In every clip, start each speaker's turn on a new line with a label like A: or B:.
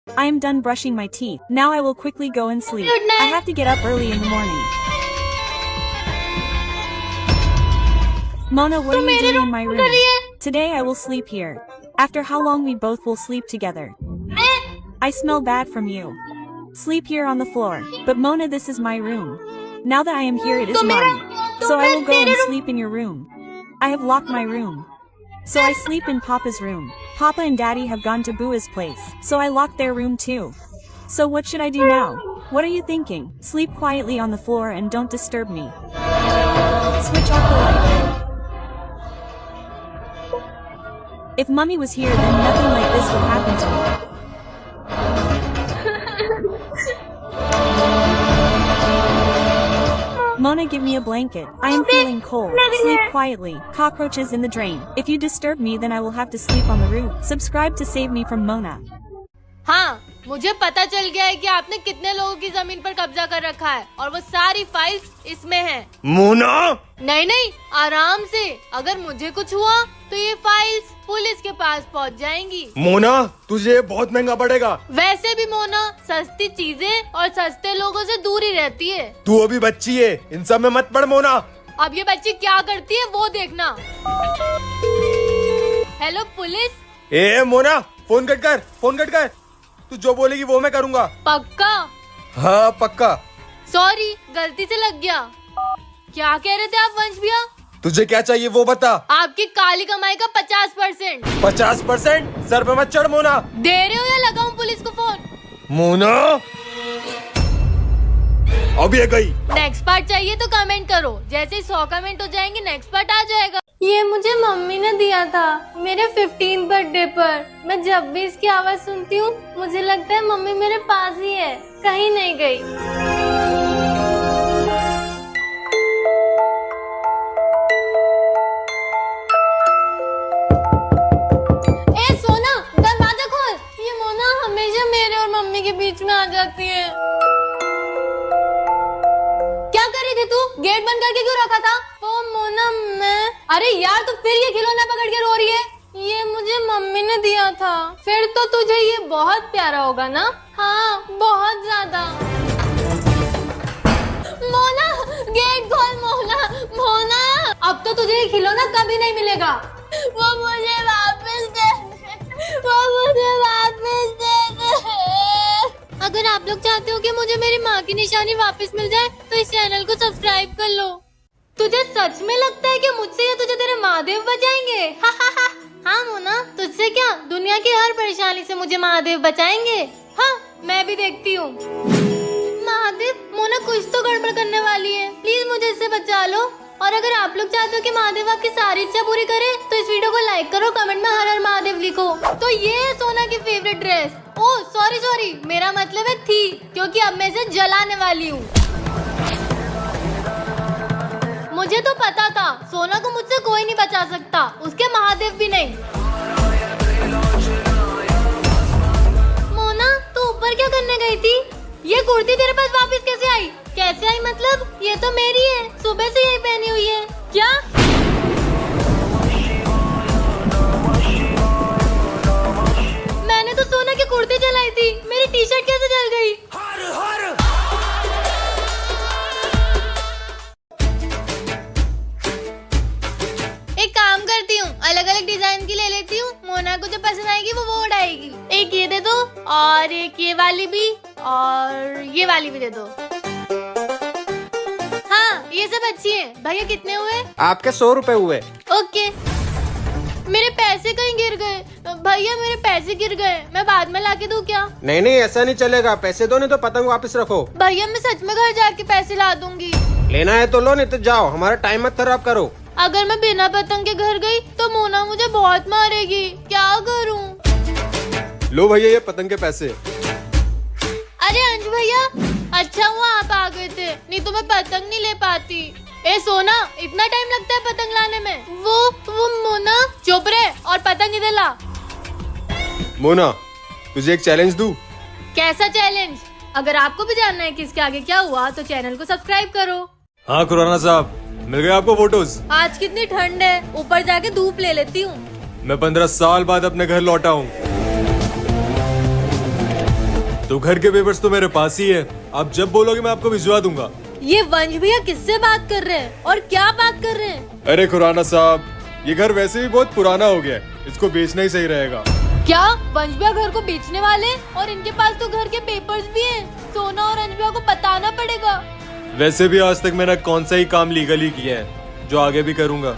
A: I am done brushing my teeth. Now I will quickly go and sleep.
B: Good night.
A: I have to get up early in the morning. Mona, what are you doing in my room? Today I will sleep here. After how long we both will sleep together? I smell bad from you. Sleep here on the floor. But Mona, this is my room. Now that I am here, it is mine. So I will go and sleep in your room. I have locked my room. So I sleep in Papa's room. Papa and Daddy have gone to Bua's place. So I locked their room too. So what should I do now? What are you thinking? Sleep quietly on the floor and don't disturb me. Switch off the light. If Mummy was here, then nothing like this would happen to me. Mona, give me a blanket. I am feeling cold. Sleep quietly. Cockroaches in the drain. If you disturb me, then I will have to sleep on the roof. Subscribe to save me from Mona.
B: हाँ, मुझे पता चल गया है कि आपने कितने लोगों की जमीन पर कब्जा कर रखा है और वो सारी फाइल्स इसमें हैं।
C: मोना!
B: नहीं नहीं, आराम से। अगर मुझे कुछ हुआ तो ये फाइल्स पुलिस के पास पहुंच जाएंगी।
C: मोना, तुझे बहुत महंगा पड़ेगा।
B: वैसे भी मोना सस्ती चीजें और सस्ते लोगों से दूर ही रहती है।
C: तू अभी बच्ची है, इन सब में मत पड़ मोना।
B: अब ये बच्ची क्या करती है वो देखना। Hello police.
C: ए मोना, फोन कट कर, फोन कट कर। तू जो बोलेगी वो मैं करूँगा।
B: पक्का?
C: हाँ पक्का।
B: सॉरी, गलती से लग गया। क्या कह रहे थे आप वंश भैया?
C: तुझे क्या चाहिए वो बता।
B: आपकी काली कमाई का 50%।
C: 50%? सर पे मत चढ़ मोना।
B: दे रहे हो या लगाऊं पुलिस को फोन?
C: मोना, अब ये गई।
B: नेक्स्ट पार्ट चाहिए तो कमेंट करो। जैसे ही 100 कमेंट हो जाएंगे नेक्स्ट पार्ट आ जाएगा। ये मुझे मम्मी ने दिया था मेरे 15th बर्थडे पर। मैं जब भी इसकी आवाज सुनती हूँ मुझे लगता है मम्मी मेरे पास ही है, कहीं नहीं गई। ए सोना, दरवाजा खोल। ये मोना हमेशा मेरे और मम्मी के बीच में आ जाती है। क्या कर रही थी तू? गेट बंद करके क्यों रखा था? ओ मोना, मैं। अरे यार, तू फिर ये खिलौना पकड़ के रो रही है? ये मुझे मम्मी ने दिया था। फिर तो तुझे ये बहुत प्यारा होगा ना? हाँ, बहुत ज्यादा। मोना, गेट खोल मोना। मोना, अब तो तुझे ये खिलौना कभी नहीं मिलेगा। वो मुझे वापस दे दे। वो मुझे वापस दे दे। अगर आप लोग चाहते हो कि मुझे मेरी माँ की निशानी वापस मिल जाए तो इस चैनल को सब्सक्राइब कर लो। तुझे सच में लगता है कि मुझसे या तुझे तेरे महादेव बचाएंगे? हा हा हा। हाँ मोना, तुझसे क्या, दुनिया की हर परेशानी से मुझे महादेव बचाएंगे। हाँ, मैं भी देखती हूँ। महादेव, मोना कुछ तो गड़बड़ करने वाली है। प्लीज मुझे इससे बचा लो। और अगर आप लोग चाहते हो कि महादेव आपकी सारी इच्छा पूरी करे तो इस वीडियो को लाइक करो, कमेंट में हर हर महादेव लिखो। तो ये है सोना की फेवरेट ड्रेस। ओह सॉरी, मेरा मतलब है थी, क्योंकि अब मैं इसे जलाने वाली हूँ। मुझे तो पता था सोना को मुझसे कोई नहीं बचा सकता, उसके महादेव भी नहीं। मोना, तू ऊपर क्या करने गई थी? ये कुर्ती तेरे पास वापस कैसे आई? कैसे आई मतलब? ये तो मेरी है, सुबह से यही पहनी हुई है। क्या? मैंने तो सोना की कुर्ती जलाई थी, मेरी टी शर्ट कैसे जल गई? एक काम करती हूँ, अलग अलग डिजाइन की ले लेती हूँ। मोना को जो पसंद आएगी वो उड़ाएगी। एक ये दे दो और एक ये वाली भी और ये वाली भी दे दो। हाँ, ये सब अच्छी है। भैया कितने हुए?
C: आपके 100 रुपए हुए।
B: ओके। मेरे पैसे कहीं गिर गए। भैया मेरे पैसे गिर गए, मैं बाद में लाके दूँ क्या?
C: नहीं, ऐसा नहीं चलेगा। पैसे दो, नहीं तो पतंग वापस रखो।
B: भैया मैं सच में घर जाके पैसे ला दूंगी।
C: लेना है तो लो, नहीं तो जाओ। हमारा टाइम मत खराब करो।
B: अगर मैं बिना पतंग के घर गई तो मोना मुझे बहुत मारेगी, क्या करूं?
C: लो भैया ये पतंग के पैसे।
B: अरे अंश भैया, अच्छा हुआ आप आ गए थे, नहीं तो मैं पतंग नहीं ले पाती। ए सोना, इतना टाइम लगता है पतंग लाने में? वो मोना, चुप रहे और पतंग इधर ला।
C: मोना, तुझे एक चैलेंज दूं?
B: कैसा चैलेंज? अगर आपको भी जानना है कि इसके आगे क्या हुआ तो चैनल को सब्सक्राइब करो।
C: हाँ खुराना साहब, मिल गए आपको फोटोज?
B: आज कितनी ठंड है, ऊपर जाके धूप ले लेती हूँ।
C: मैं 15 साल बाद अपने घर लौटा हूँ। तो घर के पेपर्स तो मेरे पास ही है, आप जब बोलोगे मैं आपको भिजवा दूंगा।
B: ये वंश भैया किससे बात कर रहे हैं और क्या बात कर रहे हैं?
C: अरे खुराना साहब, ये घर वैसे भी बहुत पुराना हो गया है, इसको बेचना ही सही रहेगा।
B: क्या वंश भैया घर को बेचने वाले? और इनके पास तो घर के पेपर्स भी हैं। सोना और अंश भैया को बताना पड़ेगा।
C: वैसे भी आज तक मैंने कौन सा ही काम लीगली किया है जो आगे भी करूंगा।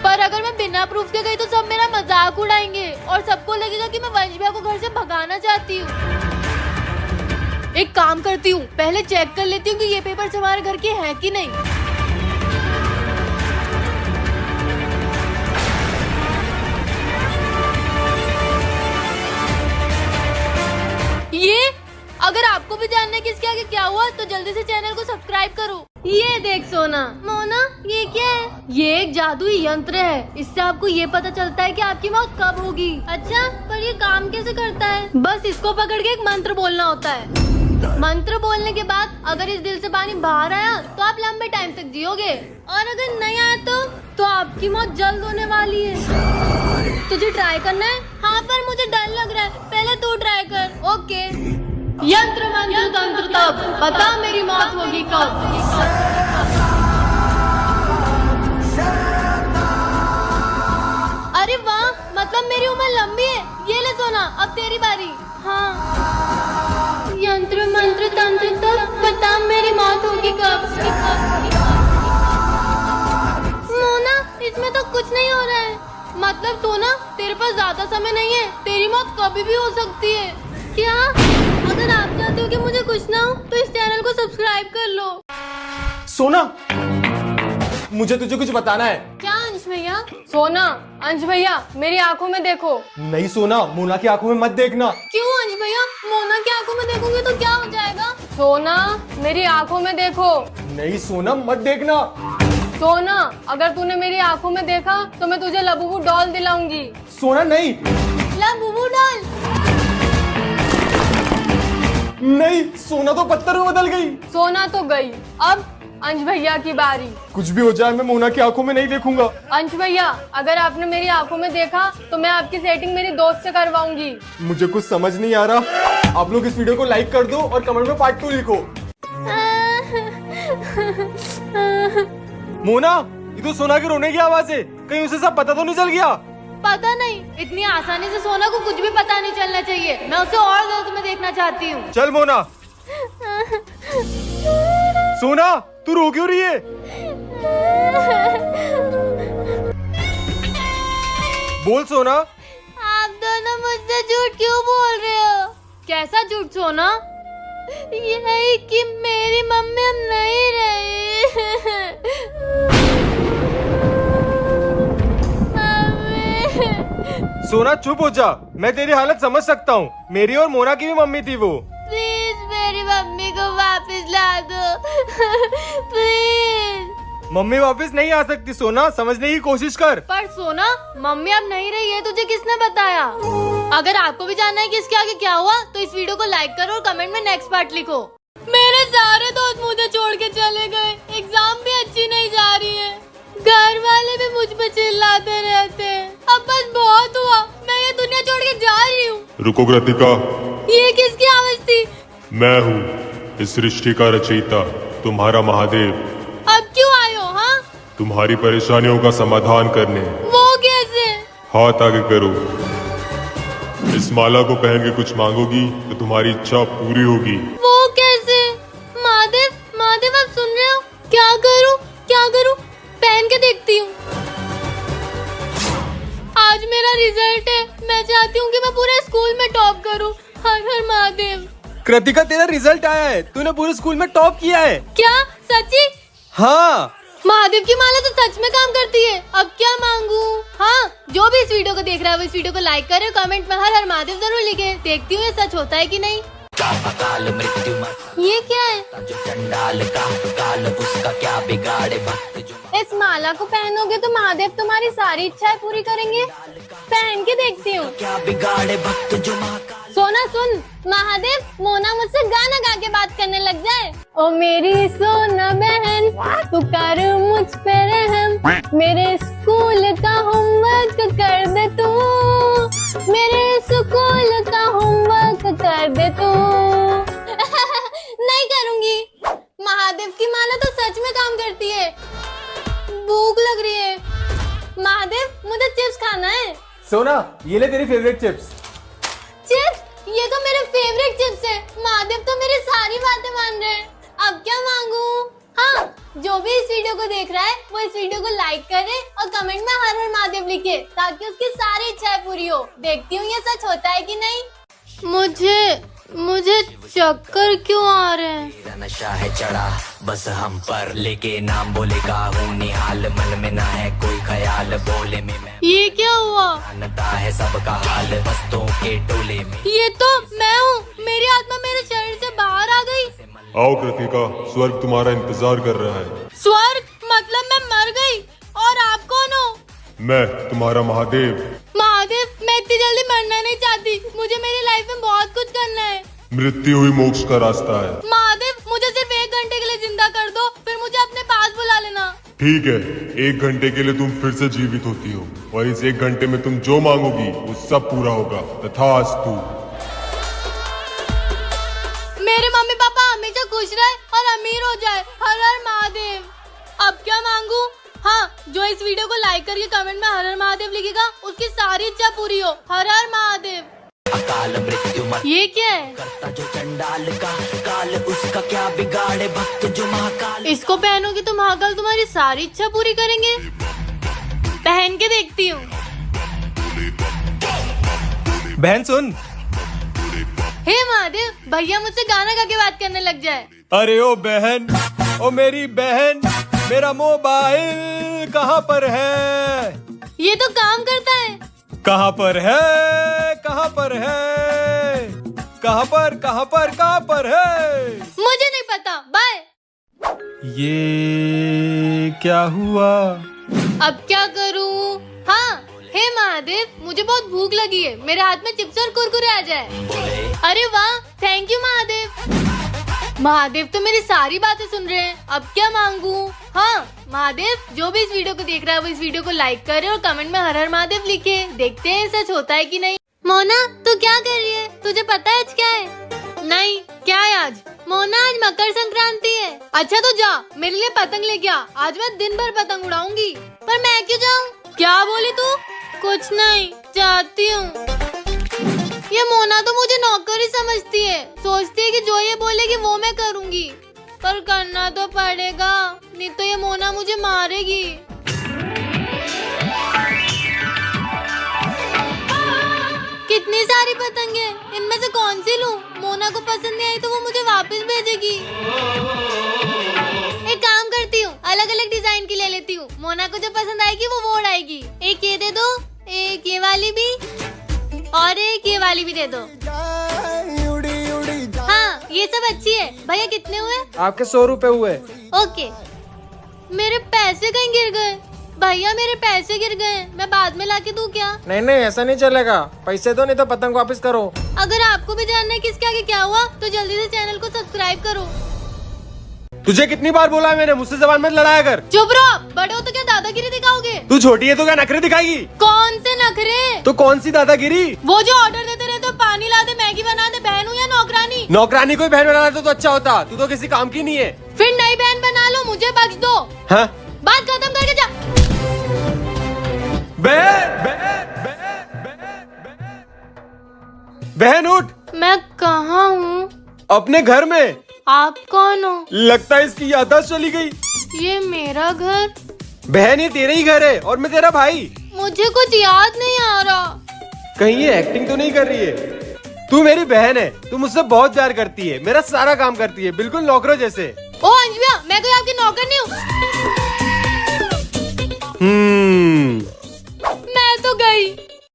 B: पर अगर मैं बिना प्रूफ के गई तो सब मेरा मजाक उड़ाएंगे और सबको लगेगा कि मैं वंश भैया को घर से भगाना चाहती हूँ। एक काम करती हूँ, पहले चेक कर लेती हूँ कि ये पेपर्स हमारे घर के हैं कि नहीं। ये अगर आपको भी जानना है कि इसके आगे क्या हुआ तो जल्दी से चैनल को सब्सक्राइब करो। ये देख सोना, मोना ये क्या है? ये एक जादुई यंत्र है, इससे आपको ये पता चलता है कि आपकी मौत कब होगी। अच्छा, पर ये काम कैसे करता है? बस इसको पकड़ के एक मंत्र बोलना होता है। मंत्र बोलने के बाद अगर इस दिल से पानी बाहर आया तो आप लंबे टाइम तक जियोगे, और अगर नहीं आया तो आपकी मौत जल्द होने वाली है। तुझे ट्राई करना है? हाँ, पर मुझे डर लग रहा है, पहले तू ट्राई कर। ओके। यंत्र मंत्र तंत्र तब, बता मेरी मौत होगी कब? अरे वाह, मतलब मेरी उम्र लंबी है। ये ले सोना, अब तेरी बारी। हाँ, यंत्र मंत्र तंत्र तब, बता मेरी मौत होगी कब? मोना, इसमें तो कुछ नहीं हो रहा है। मतलब सोना, तेरे पास ज्यादा समय नहीं है, तेरी मौत कभी भी हो सकती है। क्या? अगर आप चाहते हो कि मुझे कुछ ना हो तो इस चैनल को सब्सक्राइब कर लो।
C: सोना, मुझे तुझे कुछ बताना है।
B: क्या अंश भैया? सोना, अंश भैया मेरी आंखों में देखो।
C: नहीं सोना, मोना की आंखों में मत देखना।
B: क्यों अंश भैया? मोना की आंखों में देखोगे तो क्या हो जाएगा? सोना, मेरी आंखों में देखो।
C: नहीं सोना, मत देखना।
B: सोना, अगर तूने मेरी आंखों में देखा तो मैं तुझे लबूबू डॉल दिलाऊंगी।
C: सोना नहीं।
B: Labubu doll?
C: नहीं, सोना तो पत्थर में बदल गई।
B: सोना तो गई, अब अंश भैया की बारी।
C: कुछ भी हो जाए मैं मोना की आंखों में नहीं देखूंगा।
B: अंश भैया, अगर आपने मेरी आंखों में देखा तो मैं आपकी सेटिंग मेरी दोस्त से करवाऊंगी।
C: मुझे कुछ समझ नहीं आ रहा। आप लोग इस वीडियो को लाइक कर दो और कमेंट में पार्ट 2 लिखो। मोना, ये तो सोना के रोने की आवाज है, कहीं उसे सब पता तो नहीं चल गया?
B: पता नहीं, इतनी आसानी से सोना को कुछ भी पता नहीं चलना चाहिए। मैं उसे और दर्द में देखना चाहती हूँ।
C: चल मोना। सोना, तू रो क्यों रही है? बोल सोना।
B: आप दोनों मुझसे झूठ क्यों बोल रहे हो? कैसा झूठ सोना? यही कि मेरी मम्मी अब नहीं रही।
C: सोना चुप हो जा, मैं तेरी हालत समझ सकता हूँ। मेरी और मोना की भी मम्मी थी वो।
B: प्लीज मेरी मम्मी को वापस ला दो। प्लीज।
C: मम्मी वापस नहीं आ सकती सोना, समझने की कोशिश कर।
B: पर सोना, मम्मी अब नहीं रही है, तुझे किसने बताया? अगर आपको भी जानना है कि इसके आगे क्या हुआ तो इस वीडियो को लाइक करो और कमेंट में नेक्स्ट पार्ट लिखो। मेरे सारे दोस्त मुझे छोड़ के चले गए, एग्जाम भी अच्छी नहीं जा रही है, घर वाले भी मुझ पे चिल्लाते रहते हैं। अब बस बहुत हुआ, मैं ये दुनिया छोड़ के जा रही हूँ।
D: रुको कृतिका,
B: ये किसकी आवाज थी?
D: मैं हूँ इस सृष्टि का रचयिता, तुम्हारा महादेव।
B: अब क्यों आए हो? हाँ,
D: तुम्हारी परेशानियों का समाधान करने।
B: वो कैसे?
D: हाथ आगे करो। इस माला को पहन के कुछ मांगोगी तो तुम्हारी इच्छा पूरी होगी।
B: वो कैसे? महादेव, महादेव आप सुन रहे हो? क्या करूँ, क्या करूँ? पहन के देखती हूँ। आज मेरा रिजल्ट है, मैं चाहती हूँ कि मैं पूरे स्कूल में टॉप करूँ। हर हर महादेव।
C: कृतिका, तेरा रिजल्ट आया है, तूने पूरे स्कूल में टॉप किया है।
B: क्या सच्ची?
C: हाँ,
B: महादेव की माला तो सच में काम करती है। अब क्या मांगू? हाँ, जो भी इस वीडियो को देख रहा है वो इस वीडियो को लाइक करे और कमेंट में हर हर महादेव जरूर लिखे। देखती हूँ ये सच होता है कि नहीं। ये क्या है? इस माला को पहनोगे तो महादेव तुम्हारी सारी इच्छाएं पूरी करेंगे। पहन के देखती हूँ। सोना सुन, महादेव मोना मुझसे गाना गा के बात करने लग जाए। ओ मेरी सोना बहन, तू कर मुझ पे रहम, मेरे स्कूल का होमवर्क कर दे तू, मेरे स्कूल का होमवर्क कर दे तू। महादेव की माला तो सच में काम करती है। भूख लग रही है। महादेव मुझे चिप्स खाना है।
C: सोना ये ले तेरी फेवरेट चिप्स।
B: चिप्स? ये तो मेरे फेवरेट चिप्स है। महादेव तो मेरी सारी बातें मान रहे हैं। अब क्या मांगू? हाँ, जो भी इस वीडियो को देख रहा है वो इस वीडियो को लाइक करे और कमेंट में हर हर महादेव लिखे ताकि उसकी सारी इच्छाएं पूरी हो। देखती हूँ ये सच होता है कि नहीं। मुझे चक्कर क्यों आ रहे हैं?
E: तेरा नशा है चढ़ा बस हम पर, लेके नाम बोलेगा हूँ निहाल, मन में ना है कोई ख्याल, बोले में मैं
B: ये क्या हुआ?
E: जानता है सबका हाल, बस्तों के टोले में
B: ये तो मैं हूँ। मेरी आत्मा मेरे शरीर से बाहर आ गई।
D: आओ कृतिका, स्वर्ग तुम्हारा इंतजार कर रहा है।
B: स्वर्ग? मतलब मैं मर गई। और आप कौन हो?
D: मैं तुम्हारा महादेव।
B: महादेव, मैं इतनी जल्दी मरना नहीं चाहती। मुझे मेरी लाइफ में बहुत कुछ करना है।
D: मृत्यु ही मोक्ष का रास्ता है।
B: महादेव, मुझे सिर्फ 1 घंटे के लिए जिंदा कर दो, फिर मुझे अपने पास बुला लेना।
D: ठीक है, 1 घंटे के लिए तुम फिर से जीवित होती हो और इस 1 घंटे में तुम जो मांगोगी वो सब पूरा होगा। तथास्तु।
B: मेरे मम्मी पापा हमेशा खुश रहे और अमीर हो जाए। हर हर महादेव। अब क्या मांगू? हाँ, जो इस वीडियो को लाइक करके कमेंट में हर हर महादेव लिखेगा उसकी सारी इच्छा पूरी हो। हर हर महादेव।
E: अकाल मृत्यु मर
B: ये क्या है?
E: करता जो चंडाल का काल, उसका क्या बिगाड़े भक्त जो महाकाल।
B: इसको पहनोगे तो महाकाल तुम्हारी सारी इच्छा पूरी करेंगे। पहन के देखती हूँ।
C: बहन सुन।
B: हे महादेव, भैया मुझसे गाना गा के बात करने लग जाए।
C: अरे ओ बहन, ओ मेरी बहन, मेरा मोबाइल कहाँ पर है?
B: ये तो काम करता है।
C: कहाँ पर है? कहाँ पर है? कहाँ पर है?
B: मुझे नहीं पता। बाय।
C: ये क्या हुआ?
B: अब क्या करूँ? हाँ, हे महादेव, मुझे बहुत भूख लगी है। मेरे हाथ में चिप्स और कुरकुरे आ जाए। अरे वाह, थैंक यू महादेव। महादेव तो मेरी सारी बातें सुन रहे हैं। अब क्या मांगू? हाँ, महादेव, जो भी इस वीडियो को देख रहा है वो इस वीडियो को लाइक करे और कमेंट में हर हर महादेव लिखे। देखते हैं सच होता है कि नहीं। मोना, तू क्या कर रही है? तुझे पता है आज क्या है? नहीं, क्या है आज? मोना, आज मकर संक्रांति है। अच्छा तो जा, मेरे लिए पतंग लेके आ। आज मैं दिन भर पतंग उड़ाऊंगी। पर मैं क्यों जाऊँ? क्या बोली तू? कुछ नहीं, जाती हूँ। ये मोना तो मुझे नौकर ही समझती है। सोचती है कि जो ये बोलेगी वो मैं करूँगी। पर करना तो पड़ेगा, नहीं तो ये मोना मुझे मारेगी। कितनी सारी पतंगे, इनमें से कौन सी लूं? मोना को पसंद नहीं आई तो वो मुझे वापस भेजेगी। एक काम करती हूँ, अलग अलग डिजाइन की ले लेती हूँ। मोना को जो पसंद आएगी वो उड़ाएगी। एक ये दे दो, एक ये वाली भी, और एक ये वाली भी दे दो। हाँ, ये सब अच्छी है। भैया कितने हुए?
C: आपके 100 रुपए हुए।
B: ओके। मेरे पैसे कहीं गिर गए। भैया मेरे पैसे गिर गए, मैं बाद में लाके दूं क्या?
C: नहीं ऐसा नहीं चलेगा। पैसे दो नहीं तो पतंग वापस करो।
B: अगर आपको भी जानना है किसके आगे क्या हुआ तो जल्दी से चैनल को सब्सक्राइब करो।
C: तुझे कितनी बार बोला है मैंने, मुझसे जबान मत लड़ाया कर।
B: चुप रहो, बड़े हो तो क्या दादागिरी दिखाओगे?
C: तू छोटी है तो क्या नखरे दिखाएगी?
B: कौन से नखरे?
C: तो कौन सी दादागिरी?
B: वो जो ऑर्डर देते रहते हो, पानी ला दे, मैगी बना दे। बहन हूँ या नौकरानी?
C: नौकरानी कोई बहन बनाना तो अच्छा होता। तू तो किसी काम की नहीं है।
B: फिर नई बहन बना लो, मुझे बख्श दो।
C: हाँ?
B: बात खत्म करके जा।
C: बहन उठ।
B: मैं कहाँ हूँ?
C: अपने घर में।
B: आप कौन हो?
C: लगता है इसकी याददाश्त चली गई।
B: ये मेरा घर?
C: बहन ये तेरा ही घर है और मैं तेरा भाई।
B: मुझे कुछ याद नहीं आ रहा।
C: कहीं ये एक्टिंग तो नहीं कर रही है? तू मेरी बहन है, तू मुझसे बहुत प्यार करती है, मेरा सारा काम करती है, बिल्कुल नौकरों जैसे।
B: ओ अंजलिया, मैं कोई आपकी नौकर नहीं हूँ।